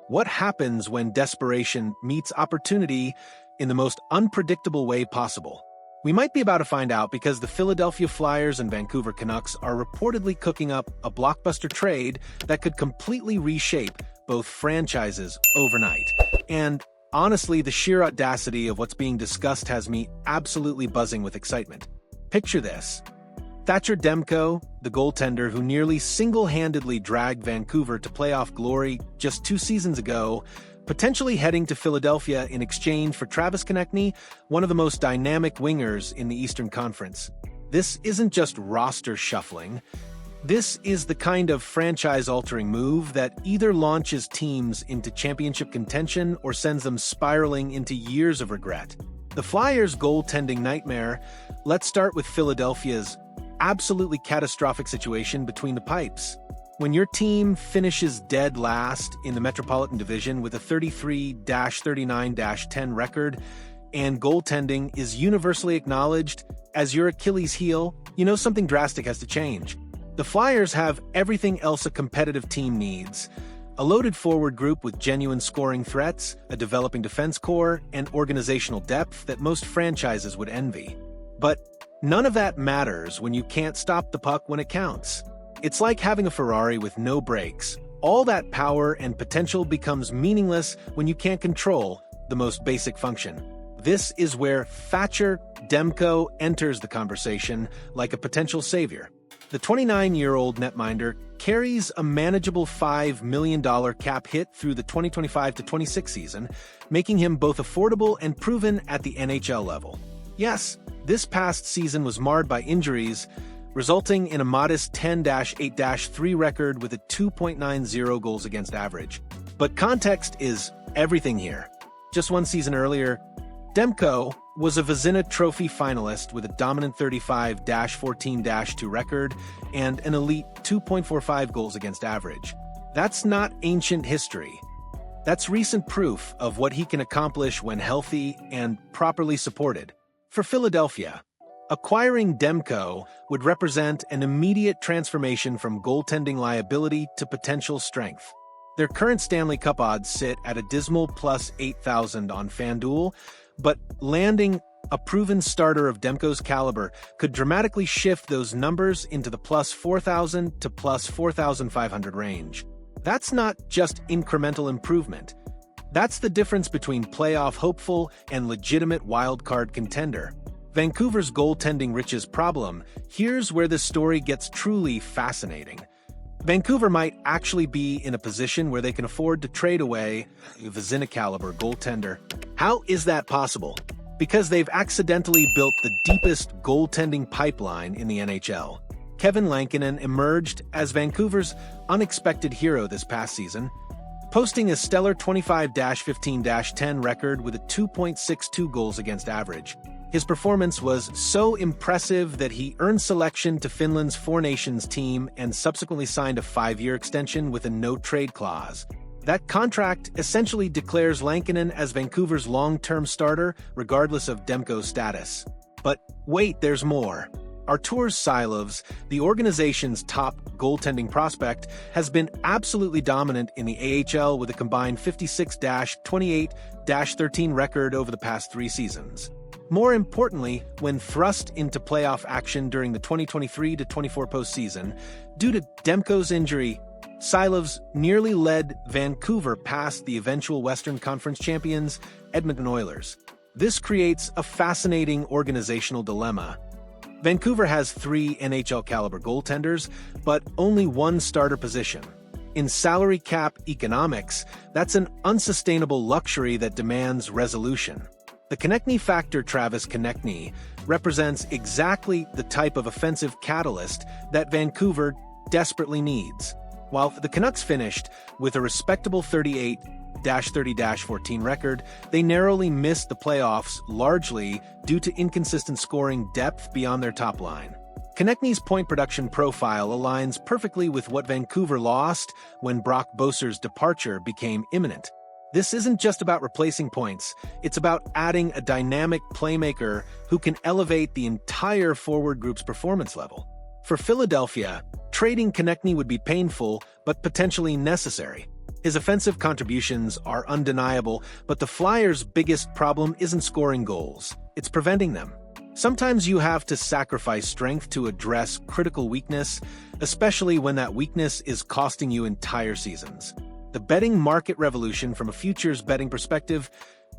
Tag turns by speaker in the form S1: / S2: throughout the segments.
S1: What happens when desperation meets opportunity in the most unpredictable way possible? We might be about to find out because the Philadelphia Flyers and Vancouver Canucks are reportedly cooking up a blockbuster trade that could completely reshape both franchises overnight. And honestly, the sheer audacity of what's being discussed has me absolutely buzzing with excitement. Picture this. Thatcher Demco, the goaltender who nearly single-handedly dragged Vancouver to playoff glory just 2 seasons ago, potentially heading to Philadelphia in exchange for Travis Konecny, one of the most dynamic wingers in the Eastern Conference. This isn't just roster shuffling. This is the kind of franchise-altering move that either launches teams into championship contention or sends them spiraling into years of regret. The Flyers' goaltending nightmare. Let's start with Philadelphia's absolutely catastrophic situation between the pipes. When your team finishes dead last in the Metropolitan Division with a 33-39-10 record, and goaltending is universally acknowledged as your Achilles heel, you know something drastic has to change. The Flyers have everything else a competitive team needs: a loaded forward group with genuine scoring threats, a developing defense core, and organizational depth that most franchises would envy. But none of that matters when you can't stop the puck when it counts. It's like having a Ferrari with no brakes. All that power and potential becomes meaningless when you can't control the most basic function. This is where Thatcher Demco enters the conversation like a potential savior. The 29-year-old netminder carries a manageable $5 million cap hit through the 2025-26 season, making him both affordable and proven at the NHL level. Yes, this past season was marred by injuries, resulting in a modest 10-8-3 record with a 2.90 goals against average. But context is everything here. Just 1 season earlier, Demko was a Vezina Trophy finalist with a dominant 35-14-2 record and an elite 2.45 goals against average. That's not ancient history. That's recent proof of what he can accomplish when healthy and properly supported. For Philadelphia, acquiring Demko would represent an immediate transformation from goaltending liability to potential strength. Their current Stanley Cup odds sit at a dismal plus 8,000 on FanDuel, but landing a proven starter of Demko's caliber could dramatically shift those numbers into the plus 4,000 to plus 4,500 range. That's not just incremental improvement. That's the difference between playoff hopeful and legitimate wildcard contender. Vancouver's goaltending riches problem. Here's where the story gets truly fascinating. Vancouver might actually be in a position where they can afford to trade away a Vezina-caliber goaltender. How is that possible? Because they've accidentally built the deepest goaltending pipeline in the NHL. Kevin Lankinen emerged as Vancouver's unexpected hero this past season, posting a stellar 25-15-10 record with a 2.62 goals against average. His performance was so impressive that he earned selection to Finland's Four Nations team and subsequently signed a 5-year extension with a no-trade clause. That contract essentially declares Lankinen as Vancouver's long-term starter, regardless of Demko's status. But wait, there's more. Arturs Silovs, the organization's top goaltending prospect, has been absolutely dominant in the AHL with a combined 56-28-13 record over the past 3 seasons. More importantly, when thrust into playoff action during the 2023-24 postseason, due to Demko's injury, Silovs nearly led Vancouver past the eventual Western Conference champions, Edmonton Oilers. This creates a fascinating organizational dilemma. Vancouver has 3 NHL-caliber goaltenders, but only 1 starter position. In salary cap economics, that's an unsustainable luxury that demands resolution. The Konecny factor, Travis Konecny, represents exactly the type of offensive catalyst that Vancouver desperately needs. While the Canucks finished with a respectable 38-30-14 record, they narrowly missed the playoffs largely due to inconsistent scoring depth beyond their top line. Konecny's point production profile aligns perfectly with what Vancouver lost when Brock Boeser's departure became imminent. This isn't just about replacing points, it's about adding a dynamic playmaker who can elevate the entire forward group's performance level. For Philadelphia, trading Konecny would be painful, but potentially necessary. His offensive contributions are undeniable, but the Flyers' biggest problem isn't scoring goals. It's preventing them. Sometimes you have to sacrifice strength to address critical weakness, especially when that weakness is costing you entire seasons. The betting market revolution from a futures betting perspective,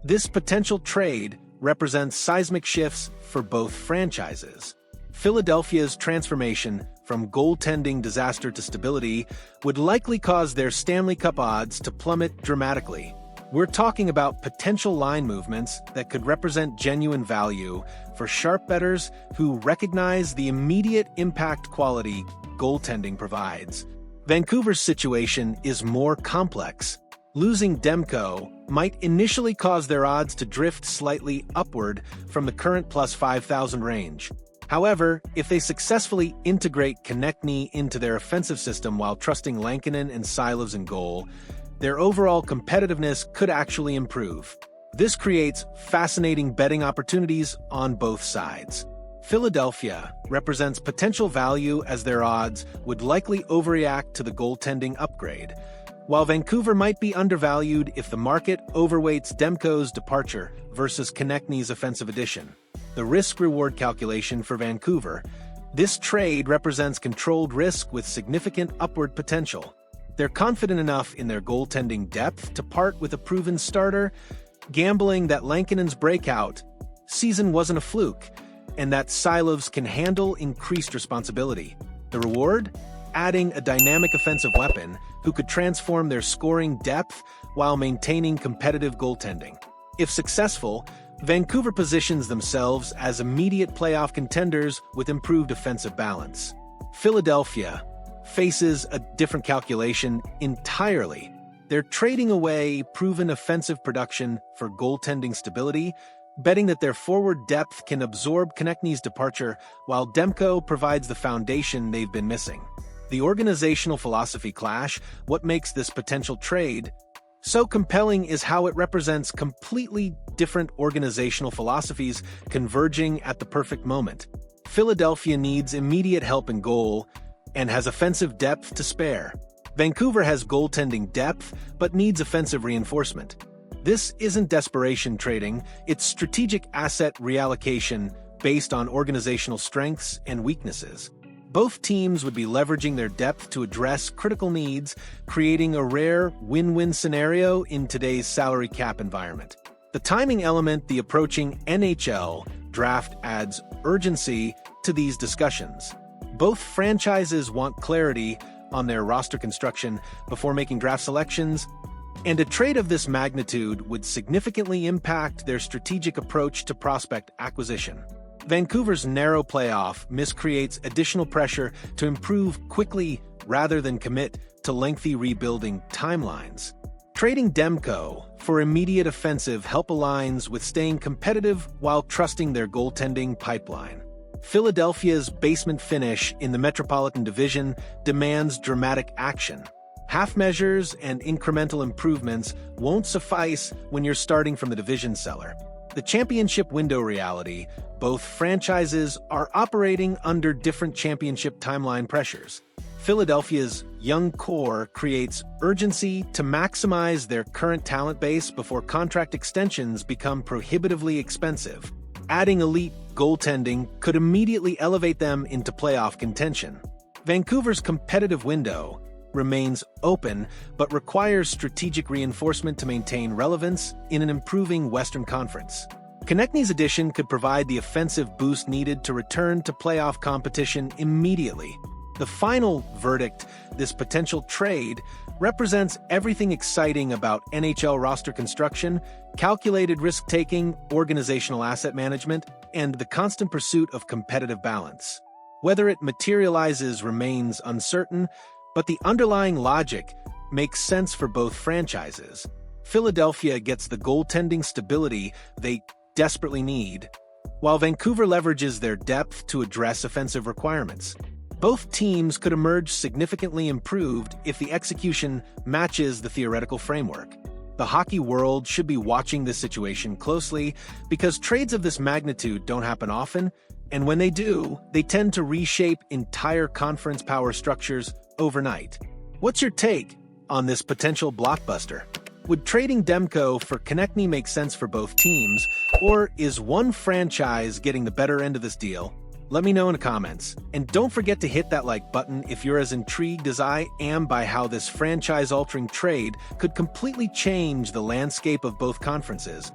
S1: this potential trade represents seismic shifts for both franchises. Philadelphia's transformation from goaltending disaster to stability would likely cause their Stanley Cup odds to plummet dramatically. We're talking about potential line movements that could represent genuine value for sharp bettors who recognize the immediate impact quality goaltending provides. Vancouver's situation is more complex. Losing Demko might initially cause their odds to drift slightly upward from the current plus 5,000 range. However, if they successfully integrate Konecny into their offensive system while trusting Lankinen and Silovs in goal, their overall competitiveness could actually improve. This creates fascinating betting opportunities on both sides. Philadelphia represents potential value as their odds would likely overreact to the goaltending upgrade, while Vancouver might be undervalued if the market overweights Demko's departure versus Konechny's offensive addition. The risk-reward calculation for Vancouver. This trade represents controlled risk with significant upward potential. They're confident enough in their goaltending depth to part with a proven starter, gambling that Lankinen's breakout season wasn't a fluke, and that Silovs can handle increased responsibility. The reward? Adding a dynamic offensive weapon who could transform their scoring depth while maintaining competitive goaltending. If successful, Vancouver positions themselves as immediate playoff contenders with improved offensive balance. Philadelphia faces a different calculation entirely. They're trading away proven offensive production for goaltending stability, betting that their forward depth can absorb Konechny's departure while Demko provides the foundation they've been missing. The organizational philosophy clash, what makes this potential trade so compelling is how it represents completely different organizational philosophies converging at the perfect moment. Philadelphia needs immediate help in goal and has offensive depth to spare. Vancouver has goaltending depth but needs offensive reinforcement. This isn't desperation trading, it's strategic asset reallocation based on organizational strengths and weaknesses. Both teams would be leveraging their depth to address critical needs, creating a rare win-win scenario in today's salary cap environment. The timing element, the approaching NHL draft adds urgency to these discussions. Both franchises want clarity on their roster construction before making draft selections, and a trade of this magnitude would significantly impact their strategic approach to prospect acquisition. Vancouver's narrow playoff miss creates additional pressure to improve quickly rather than commit to lengthy rebuilding timelines. Trading Demko for immediate offensive help aligns with staying competitive while trusting their goaltending pipeline. Philadelphia's basement finish in the Metropolitan Division demands dramatic action. Half measures and incremental improvements won't suffice when you're starting from the division cellar. The championship window reality, both franchises are operating under different championship timeline pressures. Philadelphia's young core creates urgency to maximize their current talent base before contract extensions become prohibitively expensive. Adding elite goaltending could immediately elevate them into playoff contention. Vancouver's competitive window remains open but requires strategic reinforcement to maintain relevance in an improving Western Conference. Konechny's addition could provide the offensive boost needed to return to playoff competition immediately. The final verdict, this potential trade, represents everything exciting about NHL roster construction, calculated risk-taking, organizational asset management, and the constant pursuit of competitive balance. Whether it materializes remains uncertain, but the underlying logic makes sense for both franchises. Philadelphia gets the goaltending stability they desperately need, while Vancouver leverages their depth to address offensive requirements. Both teams could emerge significantly improved if the execution matches the theoretical framework. The hockey world should be watching this situation closely because trades of this magnitude don't happen often, and when they do, they tend to reshape entire conference power structures overnight. What's your take on this potential blockbuster. Would trading Demko for Konecny make sense for both teams, or is one franchise getting the better end of this deal? Let me know in the comments. And don't forget to hit that like button if you're as intrigued as I am by how this franchise-altering trade could completely change the landscape of both conferences.